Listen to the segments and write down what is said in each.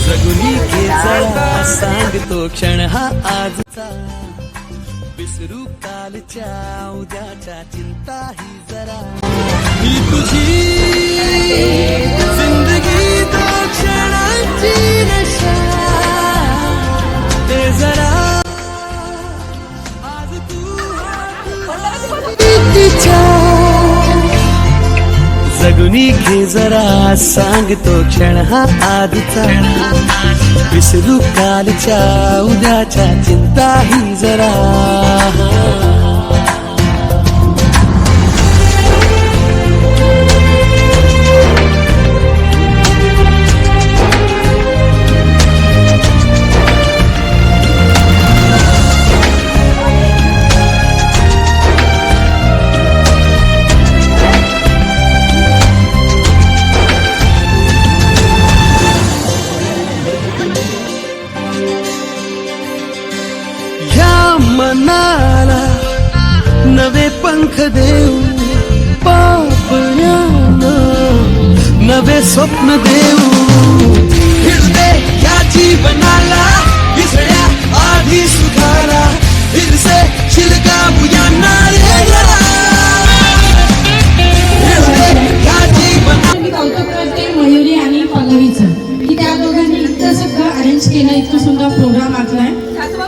जगुनी घे जरा सांगतो क्षण हा आजचा, विसरू कालच्या उद्याच्या चिंता ही जरा, ही तुझी जिंदगी तो क्षणाची नशा, ते जरा आज तू तिच्या जगुनी घे जरा सांगतो क्षण हा आजचा, विसरू कालच्या उद्याच्या चिंता ही जरा. मनाला नवे पंख देऊ, पापण्यानं नवे स्वप्न देऊ, फिरदे या जीवनाला विसळ्या आधी सुखाला, फिरसे शिलकावूयांना रे जरा, फिरदे या जीवनाला. मी कौतुक करते मयुरी आणि पल्लवीचं की त्या दोघांनी इतकं सगळं अरेंज केलं, इतकं सुंदर प्रोग्राम आखलाय.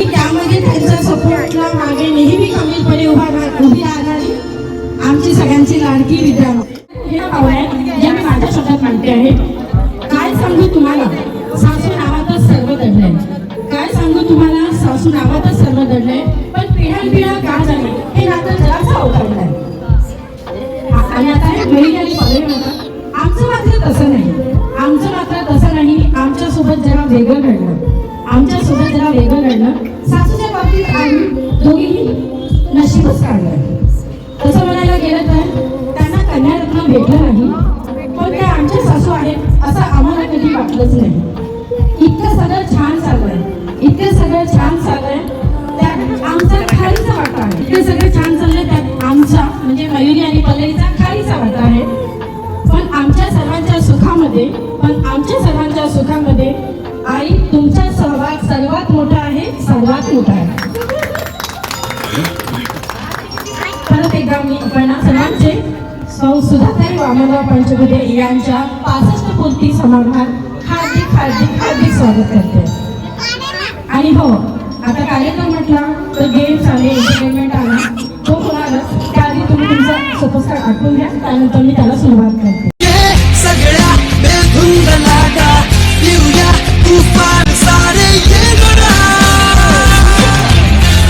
त्यामध्ये त्यांचा सपोर्टला मागे नेहमी कमीपणे उभी राहणारी आमची सगळ्यांची लाडकी विद्या हे पाहुणे जे मी माझ्या शब्दात मांडते आहे. काय सांगू तुम्हाला, सासू नावातच सर्व दडलंय. काय सांगू तुम्हाला, सासू नावातच सर्व दडलंय. पण पिढ्यानपिढ्या का झाली हे नातं जरासं अवघडलंय. आणि आता बहीण आणि पल्लवी म्हणतात आमचं मात्र तसं नाही, आमचं मात्र तसं नाही. आमच्यासोबत जरा वेगळं घडलं, आमच्यासोबत जरा वेगळं घडलं. सासूच्या बाबतीत आम्ही दोघीही नशीबच काढलं. तसं म्हणायला गेलं तर त्यांना कन्यारत्न भेटलं नाही, पण त्या आमच्या सासू आहेत असं आम्हाला कधी वाटलंच नाही. इतकं सगळं छान चाललंय, इतकं सगळं छान चाललंय, त्यात आमचा खालीचा वाटा आहे. इतकं सगळं छान चाललंय, त्यात आमचा म्हणजे मयुरी आणि पल्लवीचा खालीचा वाटा आहे. पण आमच्या सर्वांच्या सुखामध्ये, आई तुमचा सहभाग सर्वात मोठा आहे, सर्वात मोठा आहे. परत एकदा मी आपण सर्वांचे सुधाताई वामनराव पंचबुधे यांच्या 65 पूर्ती समारंभात हार्दिक हार्दिक हार्दिक स्वागत करते. आणि हो, आता कार्यक्रम म्हटला तर गेम्स आले, एंटरटेनमेंट आला, तो होणारच. त्याआधी तुम्ही तुमचा सुपस्कार आठवून घ्या, त्यानंतर मी त्याला सुरुवात करते. सगळ्या बेधुंद लागा येऊया तुफान सारे ये गडा,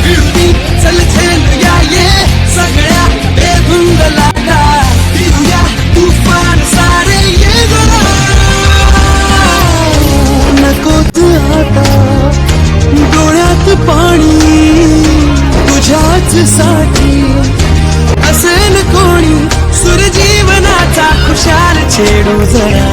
फिरती चल झेलूया ये सगळ्या बेधुंद लागा येऊया तुफान सारे ये गडा. नकोच आता डोळ्यात पाणी तुझ्याच साठी, असेल कोणी सुरजीवनाचा खुशाल छेडू जरा.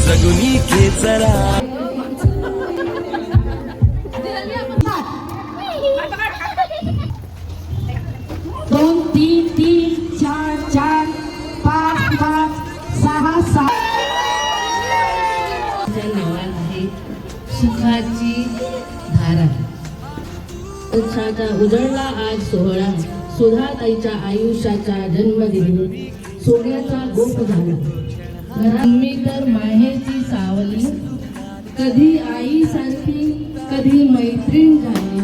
जगुनी घे जरा दोन तीन तीन चार चार पाच पाच सहा सात. आहे सुखाची धारा. उजळला आज सोहळा, सुधाताईच्या आयुष्याचा जन्मदिनी सोन्याचा गोप झाला. घरांमी तर माहेरची सावली, कधी आई सारखी कधी मैत्रीण झाली.